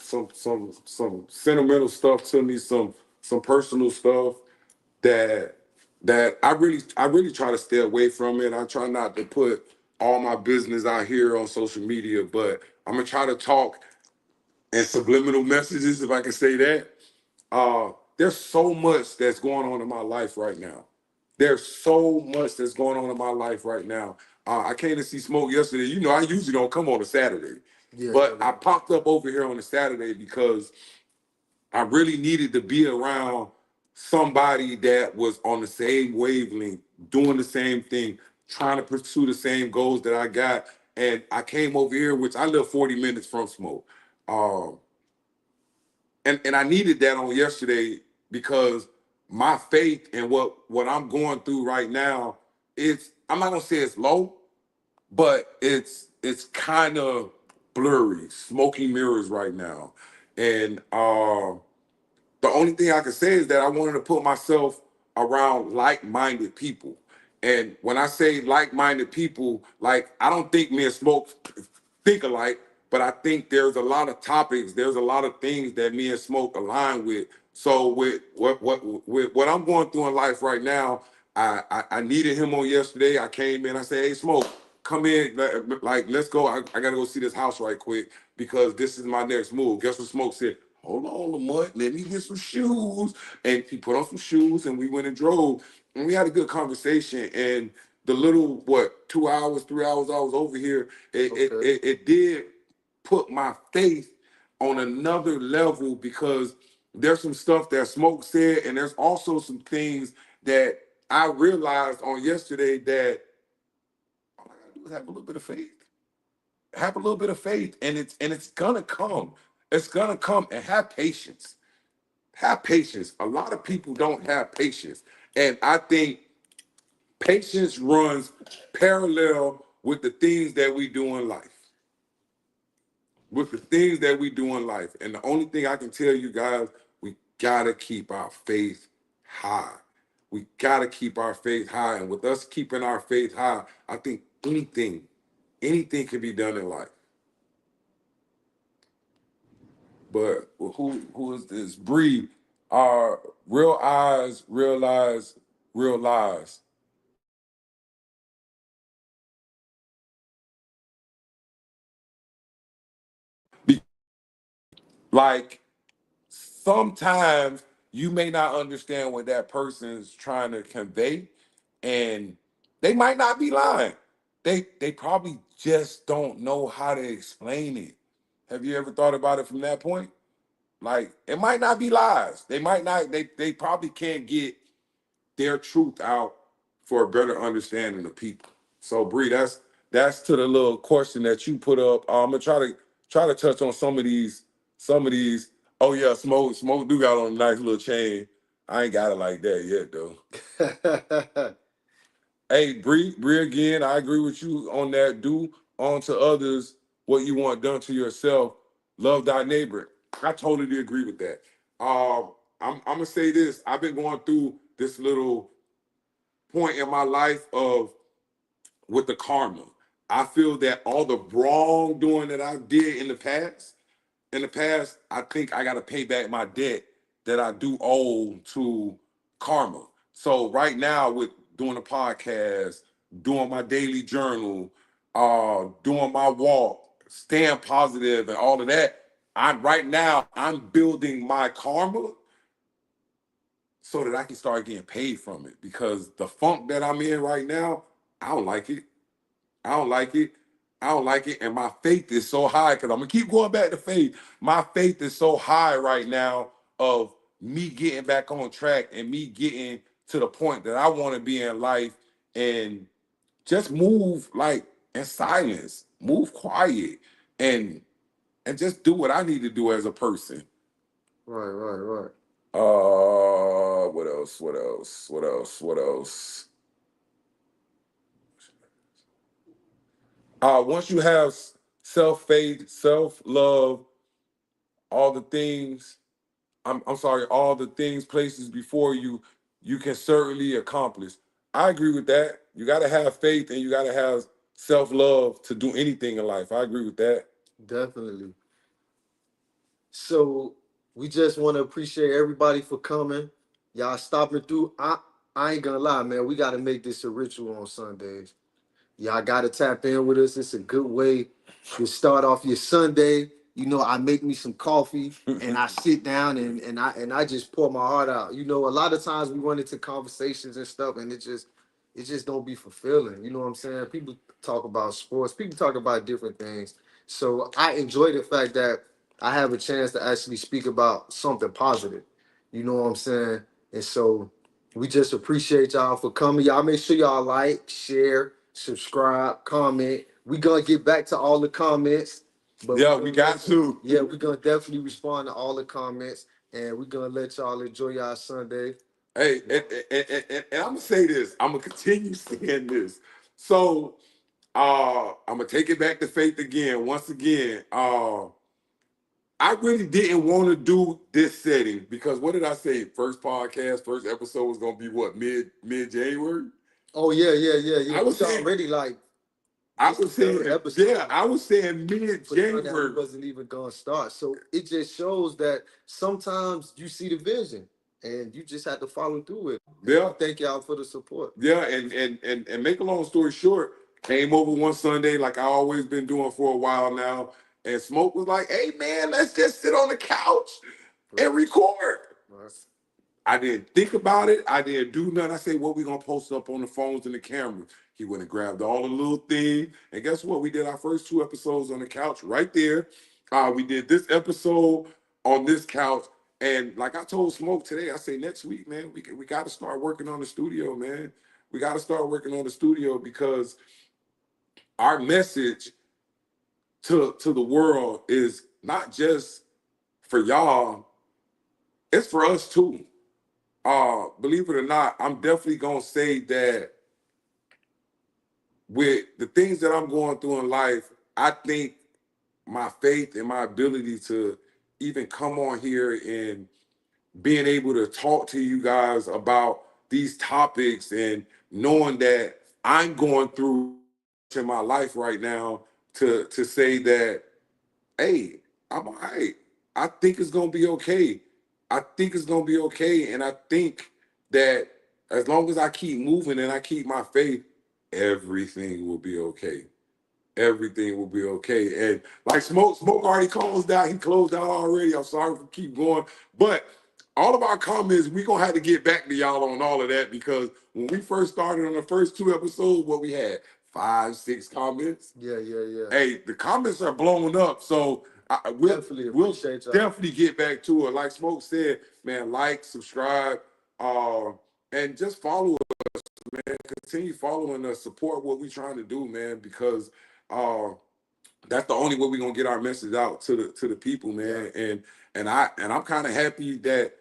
sentimental stuff to me, some personal stuff that I really try to stay away from it. I try not to put all my business out here on social media, but I'm gonna try to talk in subliminal messages, if I can say that. There's so much that's going on in my life right now. There's so much that's going on in my life right now. I came to see Smoke yesterday. You know, I usually don't come on a Saturday, Yeah, but yeah, I popped up over here on a Saturday because I really needed to be around somebody that was on the same wavelength, doing the same thing, trying to pursue the same goals that I got. And I came over here, which I live 40 minutes from Smoke. Um, and I needed that on yesterday because my faith in what I'm going through right now, it's I'm not gonna say it's low, but it's kind of blurry, smoky mirrors right now. And the only thing I can say is that I wanted to put myself around like-minded people. And when I say like-minded people, like I don't think me and Smoke think alike, but I think there's a lot of topics, there's a lot of things that me and Smoke align with. So with what I'm going through in life right now, I needed him on yesterday. I came in, I said, hey Smoke, come in, like let's go. I gotta go see this house right quick because this is my next move. Guess what Smoke said? Hold on, Lamont, let me get some shoes. And he put on some shoes and we went and drove. And we had a good conversation. And the little, 2 hours, 3 hours I was over here, it did put my faith on another level because there's some stuff that Smoke said, and there's also some things that I realized on yesterday that all I gotta do is have a little bit of faith. Have a little bit of faith, and it's gonna come. It's gonna come, and have patience. Have patience. A lot of people don't have patience, and I think patience runs parallel with the things that we do in life. With the things that we do in life, and the only thing I can tell you guys, we gotta keep our faith high. We gotta keep our faith high, and with us keeping our faith high, I think anything can be done in life. But who is this? Bree, are real eyes realize real lies. Be- Like sometimes you may not understand what that person's trying to convey, and they might not be lying. They probably just don't know how to explain it. Have you ever thought about it from that point? Like it might not be lies. They might not. They probably can't get their truth out for a better understanding of people. So Bree, that's to the little question that you put up. I'm gonna try to touch on some of these. Oh yeah, Smoke do got on a nice little chain. I ain't got it like that yet though. Hey Bree again, I agree with you on that. Do unto others what you want done to yourself. Love thy neighbor. I totally agree with that. I'm gonna say this. I've been going through this little point in my life of with the karma. I feel that all the wrongdoing that I did in the past, I think I got to pay back my debt that I do owe to karma. So right now, with doing the podcast, doing my daily journal, doing my walk, staying positive, and all of that, I'm building my karma so that I can start getting paid from it. Because the funk that I'm in right now, I don't like it. I don't like it. I don't like it. And my faith is so high because I'm gonna keep going back to faith. My faith is so high right now of me getting back on track and me getting to the point that I want to be in life and just move like in silence, move quiet, and and just do what I need to do as a person. Right. What else? What else? What else? What else? Once you have self-faith, self-love, all the things, I'm sorry, all the things, places before you, you can certainly accomplish. I agree with that. You got to have faith and you got to have self-love to do anything in life. I agree with that. Definitely. So we just want to appreciate everybody for coming. Y'all stopping through. I ain't gonna lie, man. We gotta make this a ritual on Sundays. Y'all gotta tap in with us. It's a good way to start off your Sunday. You know, I make me some coffee and I sit down and I just pour my heart out. You know, a lot of times we run into conversations and stuff and it just don't be fulfilling. You know what I'm saying? People talk about sports, people talk about different things. So I enjoy the fact that I have a chance to actually speak about something positive. You know what I'm saying? And so we just appreciate y'all for coming. Y'all make sure y'all like, share, subscribe, comment. We gonna get back to all the comments. But Yeah, we got to. Yeah, we're gonna definitely respond to all the comments, and we're gonna let y'all enjoy y'all Sunday. Hey, and I'm gonna say this. I'm gonna continue saying this. So, I'm gonna take it back to faith again. Once again, I really didn't want to do this setting because what did I say? First podcast, first episode was gonna be what, mid January. Oh yeah. I was We saying, already like I this the was saying, third episode. yeah, I was saying mid For something that we January. wasn't even gonna start. So it just shows that sometimes you see the vision and you just have to follow through it. Yeah, Thank y'all for the support. yeah, and make a long story short, came over one Sunday like I always been doing for a while now, and Smoke was like, "Hey man, let's just sit on the couch and record." Right. I didn't think about it. I didn't do nothing. I said, "What we gonna post up on the phones and the cameras?" He went and grabbed all the little thing, and guess what? We did our first 2 episodes on the couch right there. We did this episode on this couch, and like I told Smoke today, I say next week, man, we got to start working on the studio, man. We got to start working on the studio because our message to the world is not just for y'all, it's for us too. Believe it or not, I'm definitely gonna say that with the things that I'm going through in life, I think my faith and my ability to even come on here and being able to talk to you guys about these topics and knowing that I'm going through in my life right now to say that, hey, I'm all right. I think it's gonna be okay. I think it's gonna be okay. And I think that as long as I keep moving and I keep my faith, everything will be okay. Everything will be okay. And like Smoke already closed out. He closed out already. I'm sorry for keep going. But all of our comments, we're gonna have to get back to y'all on all of that because when we first started on the first 2 episodes, what we had 5, 6 comments. Yeah. Hey, the comments are blowing up, so we'll Definitely we'll appreciate y'all. definitely get back to it. Like Smoke said, man, like, subscribe, and just follow us, man. Continue following us, support what we're trying to do, man, because uh, that's the only way we're gonna get our message out to the people, man. Yeah. And I'm kind of happy that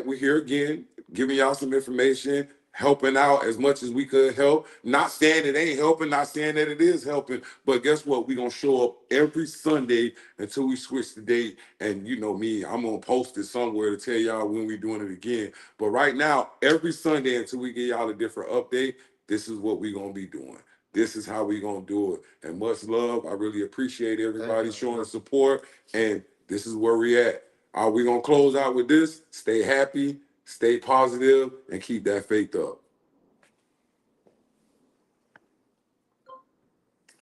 we're here again, giving y'all some information, helping out as much as we could help. Not saying it ain't helping, not saying that it is helping, but guess what? We're gonna show up every Sunday until we switch the date. And you know me, I'm gonna post it somewhere to tell y'all when we're doing it again. But right now, every Sunday until we get y'all a different update, this is what we're gonna be doing. This is how we gonna do it. And much love. I really appreciate everybody showing support. And this is where we at. We gonna close out with this. Stay happy, stay positive, and keep that faith up.